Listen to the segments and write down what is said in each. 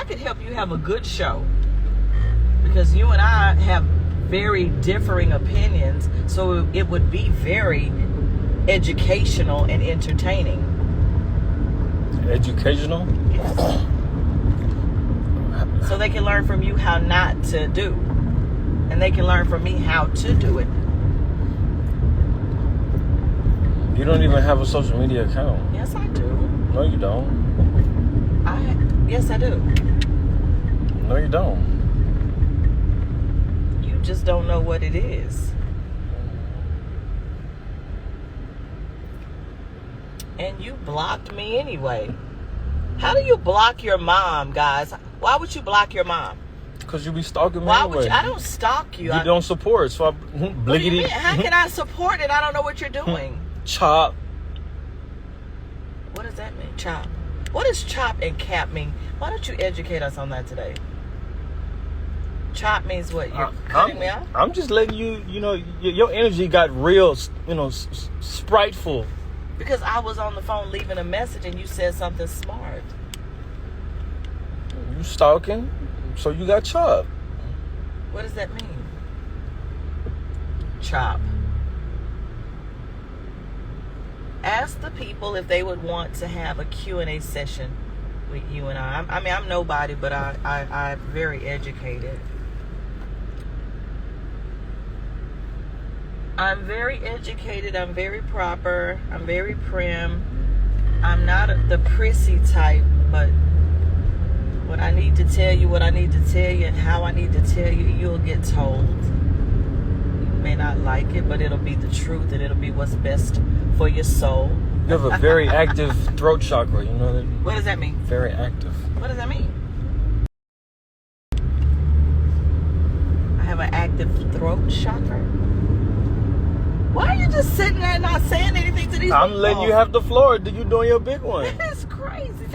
could help you have a good show. Because you and I have very differing opinions, so it would be very educational and entertaining. Educational? Yes. So they can learn from you how not to do. And they can learn from me how to do it. You don't even have a social media account. Yes, I do. No, you don't. Yes, I do. No, you don't. You just don't know what it is. And you blocked me anyway. How do you block your mom, guys? Why would you block your mom? Because you be stalking me Why anyway. would you? I don't stalk you. You don't support, so I What do you mean? How can I support it? I don't know what you're doing. Chop. What does that mean? Chop. What does chop and cap mean? Why don't you educate us on that today? Chop means what? You're cutting me off? I'm just letting you, your energy got real, spriteful. Because I was on the phone leaving a message and you said something smart. You stalking, so you got chopped. What does that mean? Chop. Ask the people if they would want to have a Q&A session with you and I. I mean, I'm nobody, but I'm very educated. I'm very educated. I'm very proper. I'm very prim. I'm not the prissy type, but when I need to tell you what I need to tell you and how I need to tell you, you'll get told. You may not like it, but it'll be the truth and it'll be what's best for your soul. You have a very active throat chakra, you know that? What does that mean? Very active. What does that mean? I have an active throat chakra? Why are you just sitting there and not saying anything to these people? I'm letting you have the floor. You doing your big one. That's crazy.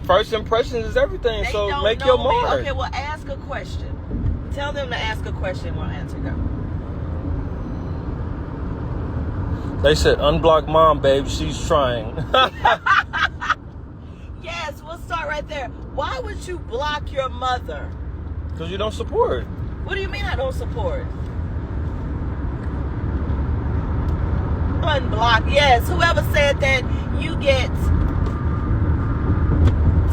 First impressions is everything, so make your mark. Okay, well, ask a question. Tell them to ask a question and we'll answer. Go. They said, unblock mom, babe. She's trying. Yes, we'll start right there. Why would you block your mother? Because you don't support. What do you mean I don't support? Unblock. Yes, whoever said that, you get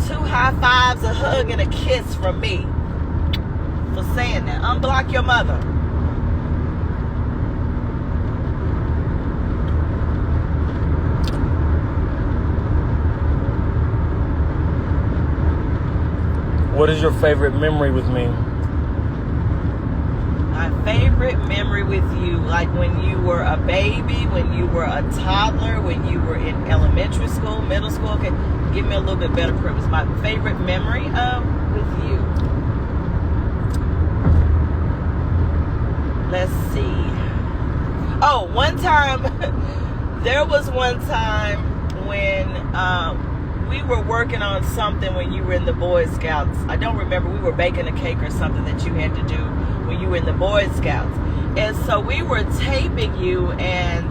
2 high fives, a hug, and a kiss from me for saying that. Unblock your mother. What is your favorite memory with me? My favorite memory with you, like when you were a baby, when you were a toddler, when you were in elementary school, middle school. Okay, give me a little bit better premise. My favorite memory with you. Let's see. Oh, one time, there was one time when we were working on something when you were in the Boy Scouts. I don't remember. We were baking a cake or something that you had to do when you were in the Boy Scouts. And so we were taping you and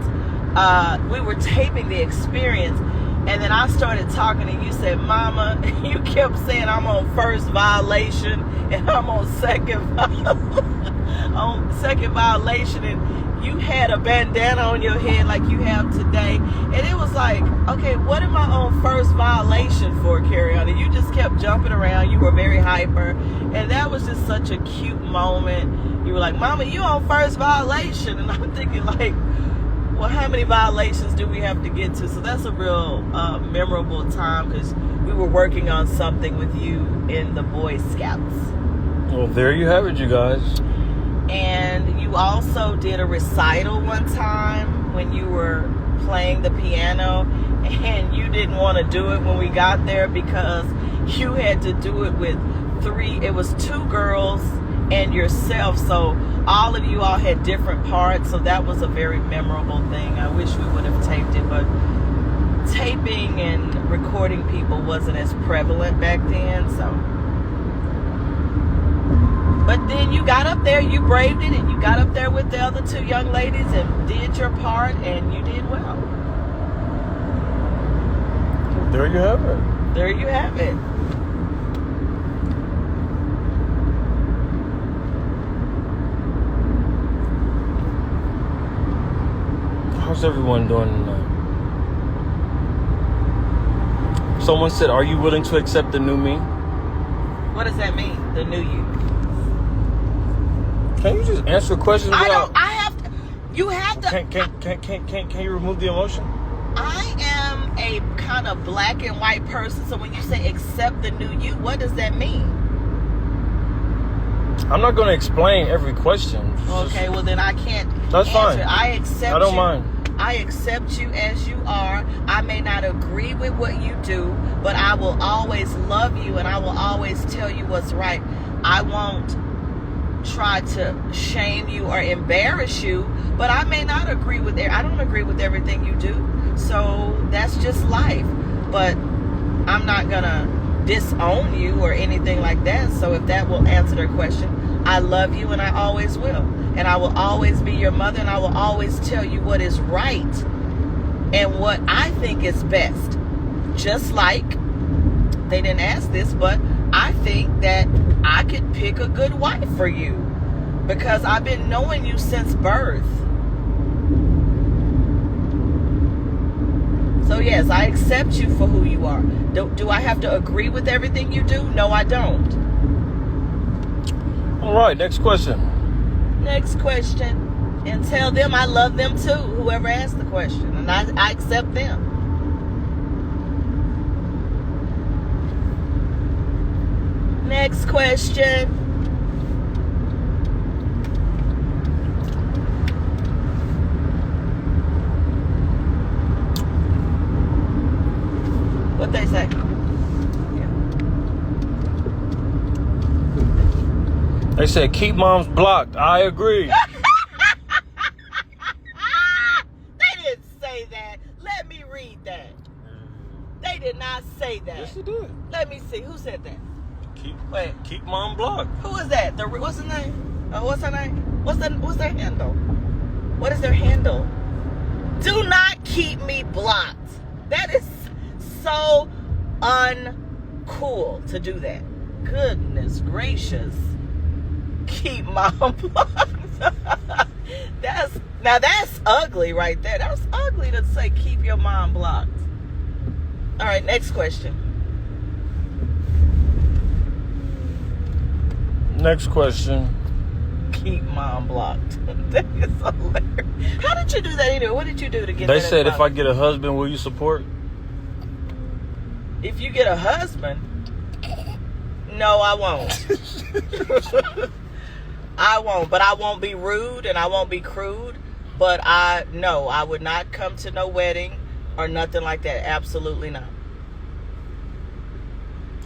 we were taping the experience. And then I started talking and you said, Mama, you kept saying I'm on first violation and I'm on second violation. And you had a bandana on your head like you have today. And it was like, okay, what am I on first violation for, Kerrion? And you just kept jumping around. You were very hyper. And that was just such a cute moment. You were like, Mama, you on first violation. And I'm thinking like, well, how many violations do we have to get to? So that's a real memorable time because we were working on something with you in the Boy Scouts. Well, there you have it, you guys. And you also did a recital one time when you were playing the piano and you didn't want to do it when we got there because you had to do it with 2 girls and yourself. So all of you all had different parts. So that was a very memorable thing. I wish we would have taped it, but taping and recording people wasn't as prevalent back then. So. But then you got up there, you braved it, and you got up there with the other 2 young ladies and did your part, and you did well. There you have it. There you have it. everyone doing tonight? Someone said, "Are you willing to accept the new me?" What does that mean? The new you? Can you just answer questions I without? don't. I have to. You have to. Can you remove the emotion? I am a kind of black and white person. So when you say accept the new you, what does that mean? I'm not going to explain every question. Okay, well then I can't. That's answer. fine. I accept. I don't you. mind. I accept you as you are. I may not agree with what you do, but I will always love you and I will always tell you what's right. I won't try to shame you or embarrass you, but I may not agree with it. I don't agree with everything you do. So that's just life. But I'm not gonna disown you or anything like that. So if that will answer their question, I love you and I always will. And I will always be your mother and I will always tell you what is right and what I think is best. Just like, they didn't ask this, but I think that I could pick a good wife for you because I've been knowing you since birth. So yes, I accept you for who you are. Do I have to agree with everything you do? No, I don't. All right, next question. Next question. And tell them I love them too, whoever asked the question. And I accept them. Next question. What they say? They said keep moms blocked. I agree. They didn't say that. Let me read that. They did not say that. Yes, it did. Let me see. Who said that? Keep mom blocked. Who is that? What's the name? What's her name? What's their handle? What is their handle? Do not keep me blocked. That is so uncool to do that. Goodness gracious. Keep mom blocked. That's ugly right there. That's ugly to say keep your mom blocked. All right, next question. Next question. Keep mom blocked. That is hilarious. How did you do that anyway? What did you do to get They that? said if I get a husband, will you support? If you get a husband, no, I won't. I won't, but I won't be rude and I won't be crude. But I would not come to no wedding or nothing like that. Absolutely not.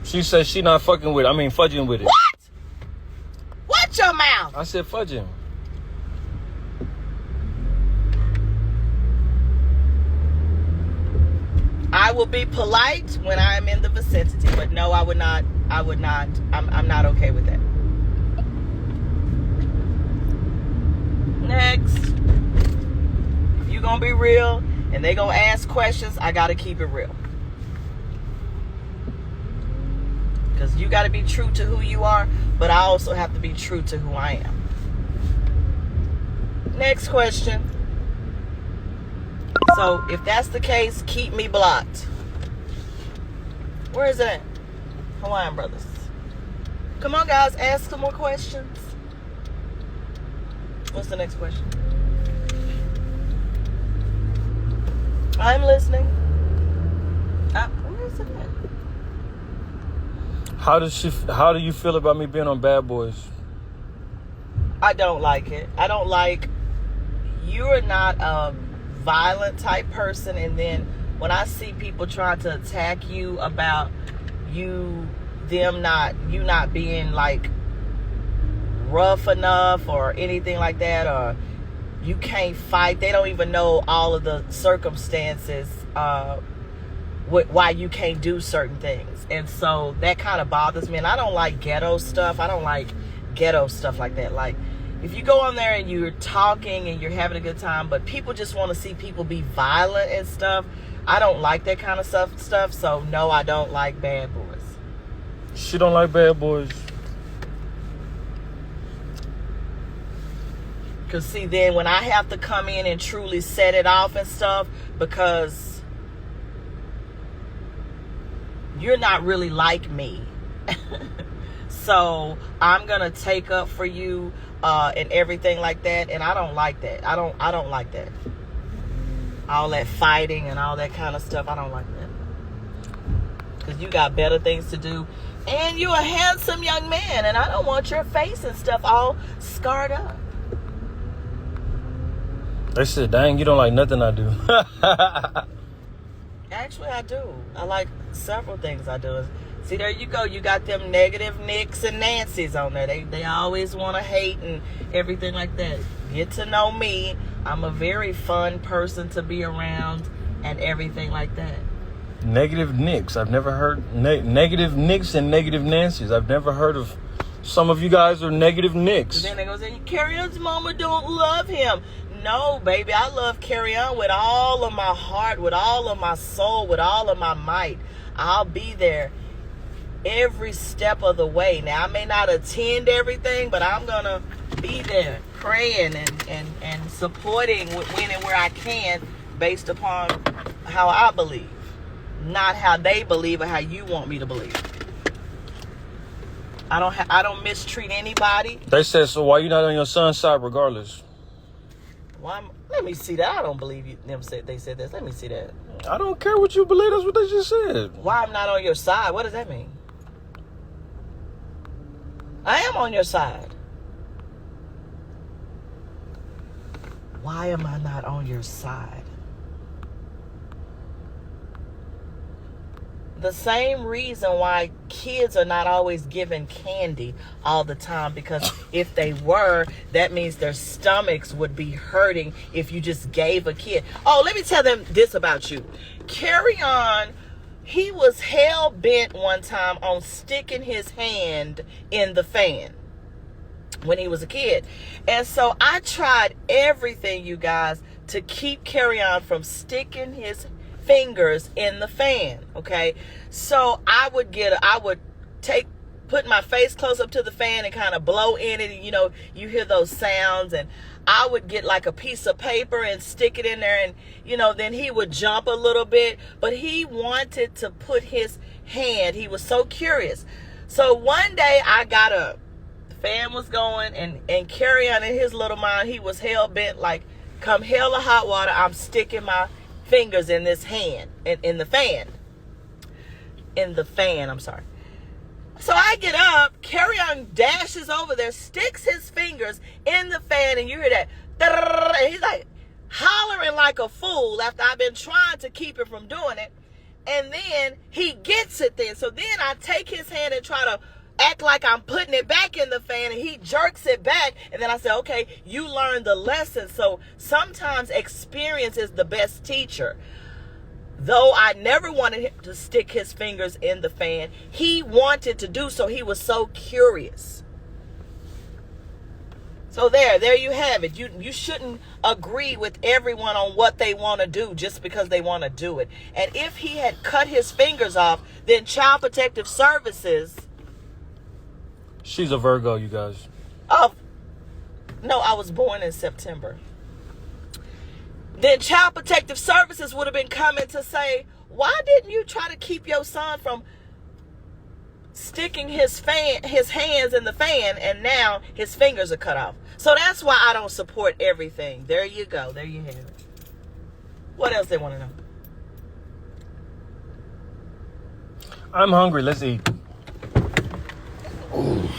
She said she not fucking with it. I mean, fudging with it. What? Watch your mouth. I said fudging. I will be polite when I'm in the vicinity, but no, I would not. I'm not okay with that. Next. If you gonna be real and they gonna ask questions, I gotta keep it real. Because you gotta be true to who you are, but I also have to be true to who I am. Next question. So if that's the case, keep me blocked. Where is it at? Hawaiian Brothers. Come on, guys, ask some more questions. What's the next question? I'm listening. Where is it at? How do you feel about me being on Bad Boys? I don't like it. I don't like. You're not a violent type person, and then when I see people trying to attack you about you not being like rough enough or anything like that, or you can't fight, they don't even know all of the circumstances why you can't do certain things, and so that kind of bothers me. And I don't like ghetto stuff. I don't like ghetto stuff like that. Like if you go on there and you're talking and you're having a good time, but people just want to see people be violent and stuff, I don't like that kind of stuff. So no, I don't like Bad Boys. She don't like Bad Boys. Because see, then when I have to come in and truly set it off and stuff, because you're not really like me. So I'm going to take up for you and everything like that. And I don't like that. I don't like that. All that fighting and all that kind of stuff. I don't like that. Because you got better things to do. And you're a handsome young man. And I don't want your face and stuff all scarred up. They said, dang, you don't like nothing I do. Actually, I do. I like several things I do. See, there you go. You got them negative Nicks and Nancys on there. They always want to hate and everything like that. Get to know me. I'm a very fun person to be around and everything like that. Negative Nicks. I've never heard negative Nicks and negative Nancys. I've never heard of some of you guys are negative Nicks. Then they go say, Kerrion's mama don't love him. No, baby, I love Kerrion with all of my heart, with all of my soul, with all of my might. I'll be there every step of the way. Now, I may not attend everything, but I'm going to be there praying and supporting when and where I can based upon how I believe, not how they believe or how you want me to believe. I don't mistreat anybody. They said, so why you not on your son's side regardless? Let me see that. I don't believe they said this. Let me see that. I don't care what you believe. That's what they just said. Why I'm not on your side? What does that mean? I am on your side. Why am I not on your side? The same reason why kids are not always given candy all the time, because if they were, that means their stomachs would be hurting if you just gave a kid. Oh, let me tell them this about you. Kerrion, he was hell-bent one time on sticking his hand in the fan when he was a kid. And so I tried everything, you guys, to keep Kerrion from sticking his fingers in the fan. Okay, so I would put my face close up to the fan and kind of blow in it, and you hear those sounds, and I would get like a piece of paper and stick it in there, and then he would jump a little bit, but he wanted to put his hand, he was so curious. So one day I got up, the fan was going, and Kerrion in his little mind, he was hell-bent, like, come hell or hot water, I'm sticking my fingers in this hand, in the fan, I'm sorry. So I get up, Kerrion dashes over there, sticks his fingers in the fan, and you hear that, and he's like hollering like a fool after I've been trying to keep him from doing it, and then he gets it then. So then I take his hand and try to act like I'm putting it back in the fan, and he jerks it back, and then I say, okay, you learned the lesson. So sometimes experience is the best teacher. Though I never wanted him to stick his fingers in the fan, he wanted to do so. He was so curious. So there you have it. You shouldn't agree with everyone on what they want to do just because they want to do it. And if he had cut his fingers off, then Child Protective Services... She's a Virgo, you guys. Oh, no, I was born in September. Then Child Protective Services would have been coming to say, why didn't you try to keep your son from sticking his hands in the fan, and now his fingers are cut off? So that's why I don't support everything. There you go. There you have it. What else they want to know? I'm hungry. Let's eat. Ooh.